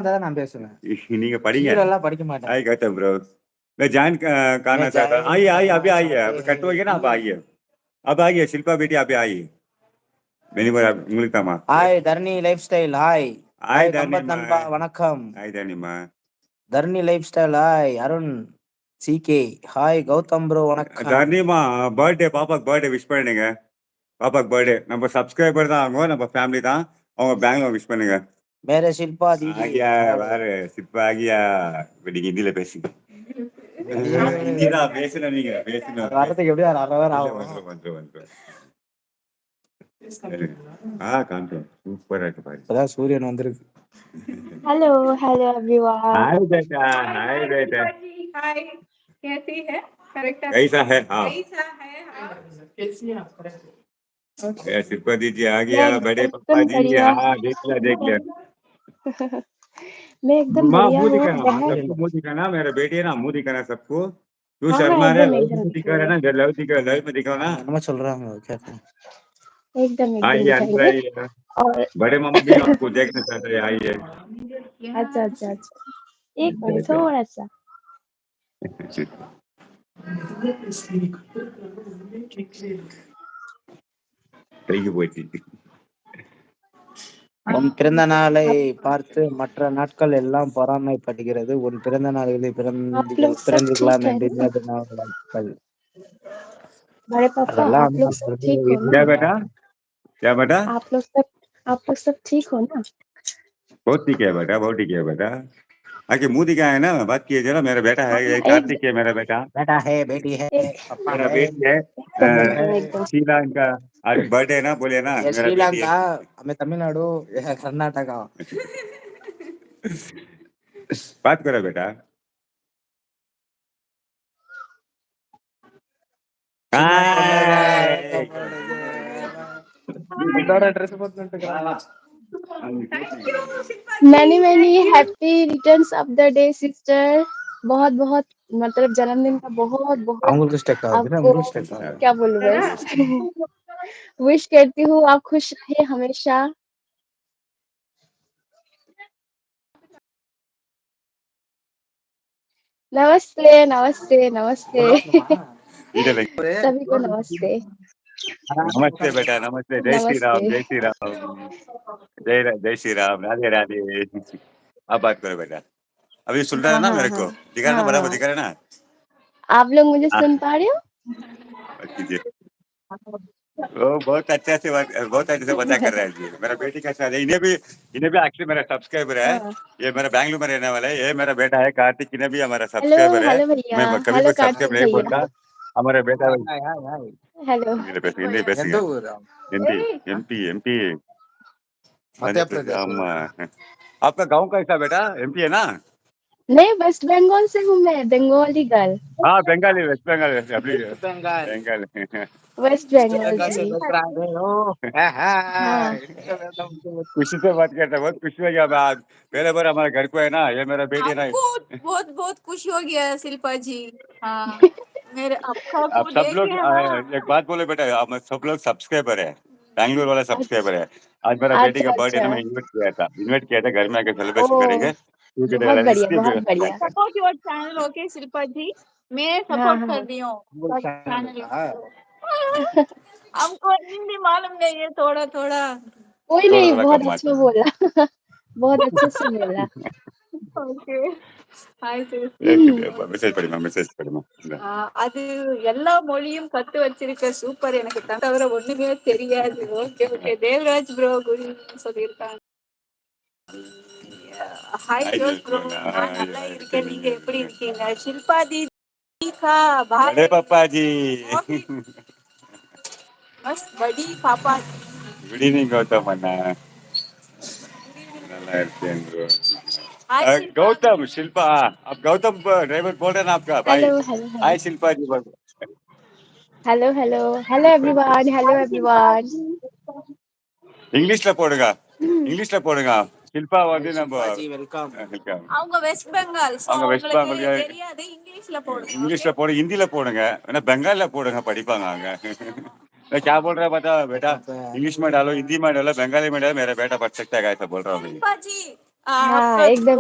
தான் நான் பேசுவேன். நீங்க படிங்க. ஹீரோலாம் படிக்க மாட்டேன். हाय गौतम ब्रो। मैं जान करना चाहता हूँ। आइए आइए अभी आइए, अब कट हो गया ना, अब आइए, अब आइए शिल्पा बेटी आप आइए। मेरी बार உங்களுக்கு தாமா. Hi Tharani life style hi. Hi hi கம்பத் தர்ணிமா. நண்பா வணக்கம். हाय தர்ணிமா. Tharani life style hi Arun CK hi Gautham bro வணக்கம். தர்ணிமா பர்த்டே பாப்பாக்கு பர்த்டே விஷ் பண்ணுங்க. பாப்பாக்கு பர்த்டே நம்ம சப்ஸ்கிரைபர் தான் அவங்க, நம்ம ஃபேமிலி தான். அவங்க பேங்க்ல விஷ் பண்ணுங்க. மேரே ஷில்பா தீதி ஆகியா வேற சிப்பா ஆகியா. இப்ப நீங்க ஹிந்தில பேசுங்க. ஹிந்தி தான் பேசணும், நீங்க பேசணும். வரதுக்கு எப்படி ஒரு 1/2 hour ஆகும். வந்துரும். காமிச்சோம் சூப்பரா இருக்கு பாரு. இப்பதான் சூரியன் வந்திருக்கு. Hello hello everyone. हाय बेटा, हाय बेटा। हाय, कैसी है? करेक्ट कैसा है? हाँ कैसा है? हाँ सिपा दीजिए आ गया बड़े एकदम पापा जी। बढ़िया। हाँ देख लिया। मैं एकदम माँ बढ़िया मुंह हूँ। दिखाना, माँ बहन सबको मुंह दिखाना, मेरे बेटे है ना मुंह दिखाना सबको। तू हाँ हाँ शर्मा रहा है, एकदम लाइव एकदम में दिखा रहा है ना, दिखाएंगे। लाइव में दिखाओ ना। என்னமோ சொல்றாங்க கேட்க. एकदम एकदम आइए अंदर दिखाएंगे। आइए। और बड़े मामा भी आपको देखना चाहते हैं, आइए। अच्छा अच्छा अच्छा एक मिनट थोड़ा सा। கைக்கு போயிடுச்சு. உன் பிறந்த நாளை பார்த்து மற்ற நாட்கள் எல்லாம் பொறாமைப்படுகிறது. உன் பிறந்த நாளிலே आप लोग सब பிறந்திருக்கலாம் ठीक है என்று ना? இனிய திருநாள் வாழ்த்துக்கள். बड़े पापा அதெல்லாம் आप வந்து लोग நான் सब சொல்றது ठीक हो क्या ना? बेटा, क्या बेटा? आप लोग सब ठीक हो ना? बहुत ठीक है बेटा, बहुत ठीक है बेटा। आके मुंह दिखाया है ना, बात किए जरा। मेरा बेटा है, ये कार्तिक है मेरा बेटा। बेटा है बेटी है एक पापा मेरा है. बेटी है एकदम एकदम एकदम शीला, इनका आज बर्थडे है ना, बोले ना ये मेरा बेटी श्रीलंका है। हमें तमिलनाडु ये कर्नाटका. बात करो बेटा। சின்ன பொண்ணுதான் हाय। இதோட ட்ரெஸ் போட்டு இருக்காங்க. Thank you Shilpa Maini ji, many thank you. Happy returns of the day sister. बहुत बहुत मतलब जन्मदिन का बहुत बहुत அவங்களுக்கு ஸ்டெக் ஆகுது आपको உங்களுக்கு ஸ்டெக் ஆகுது. क्या बोलूं है ना? बस। विश करती हूँ आप खुश रहिए हमेशा। नमस्ते नमस्ते नमस्ते इधर देख। सभी को नमस्ते नमस्ते बेटा, नमस्ते। जय श्री राम, नमस्ते। जय श्री राम, जय श्री राम, राधे राधे। अब बात करो बेटा। अभी सुन रहा है हाँ ना हाँ मेरे हाँ को, दिखा रहा ना, हाँ बराबर हाँ दिखा रहा है ना। आप लोग मुझे हाँ, सुन पा रहे हो? कीजिए। वो बहुत अच्छे से बात कर रहा है जी। मेरा बेटी का शादी, इन्हें भी एक्चुअली मेरा सब्सक्राइबर है। हाँ ये मेरा बैंगलोर में रहने वाला है, ये मेरा बेटा है कार्तिक, इन्हें भी हमारा हेलो सब्सक्राइबर है। हेलो भैया मैं कभी हेलो भी सब्सक्राइब कार्तिक नहीं भैया बोलता। हमारा बेटा hi hi hi. Hello Hindi எந்த பேசுங்க। ஊரு? एमपी एमपी மத்திய मध्य प्रदेश। பிரதேश. हम आपका गांव कैसा बेटा, एमपी है ना? नहीं वेस्ट बंगाल से हूँ मैं बंगाली गर्ल। हाँ बंगाली, वेस्ट बंगाल, अभी west Bengal. Bengal. West west Bengal Bengal से जी। देख रहे हो. हाँ खुशी से बात करता है, बहुत खुशी हो गया। मैं आज पहले बार हमारे घर को है ना, ये मेरा बेटी है ना। हमको बहुत बहुत खुशी हो गया शिल्पा जी। हाँ, मेरे आपका आप को सब देख लोग के ना। एक बात बोले बेटा, आप सब लोग सब्सक्राइबर है, बैंगलोर वाला सब्सक्राइबर है। आज मेरा बेटी का अच्छा बर्थडे अच्छा ना, मैं इन्वाइट किया था घर में आके ओ सेलिब्रेशन करेंगे। क्योंकि बहुत बढ़िया बहुत आई बढ़िया। Support your channel okay Shilpa ji, मैं हाँ सपोर्ट कर हाँ रही हूँ உங்களுக்கு आपका சேனல் चैनल இருக்கா? को। हमको हिंदी मालूम नहीं है, थोड़ा थोड़ा। कोई थोड़ा नहीं थोड़ा बहुत कम आता अच्छा बोला बहुत अच्छे से बोला। Okay hi sis. है। மெசேஜ் படிமா அது எல்லா மொழியும் கத்து வச்சிருக்க சூப்பர். எனக்கு தவிர ஒண்ணுமே தெரியாது. Okay okay Devaraj bro good evening சொல்லியிருக்காங்க. ஹாய் हाय ஜோஸ் जोश ப்ரோ, बोला நான் நல்லா இருக்கேன். நீங்க எப்படி இருக்கீங்க? ஷில்பா दीदी का बड़े भाई पापा जी। बस बड़ी पापा। गुड इवनिंग गौतम अन्ना, நல்லா இருக்கேன் bro। हाय शिल्पा गौतम शिल्पा, आप गौतम ड्राइवर बोल रहे हैं ना आपका भाई। Hello hello hello hi Shilpa ji बोल। Hello hello hello everyone hello hi Shilpa everyone. जी। இங்கிலீஷ்ல போடுங்க, இங்கிலீஷ்ல போடுங்க। ஷில்பா வந்து நம்ம ஷில்பா ஜி வெல்கம். வெல்கம்। அவங்க வெஸ்ட் பெங்கால், சோ அவங்க வெஸ்ட் அவங்களுக்கு பெங்கால், தெரியாது. இங்கிலீஷ்ல போடுங்க ஓகே. இங்கிலீஷ்ல போடு, हिंदी போடுங்க, ஏன்னா பெங்கால்ல போடுங்க, படிப்பாங்க அவங்க। मैं क्या बोल रहा बता बेटा, इंग्लिश में डालो, हिंदी में डालो, बंगाली में डालो, मेरा बेटा पढ़ सकता है, कैसे बोल रहा हूँ। शिल्पा जी हाँ आपका एकदम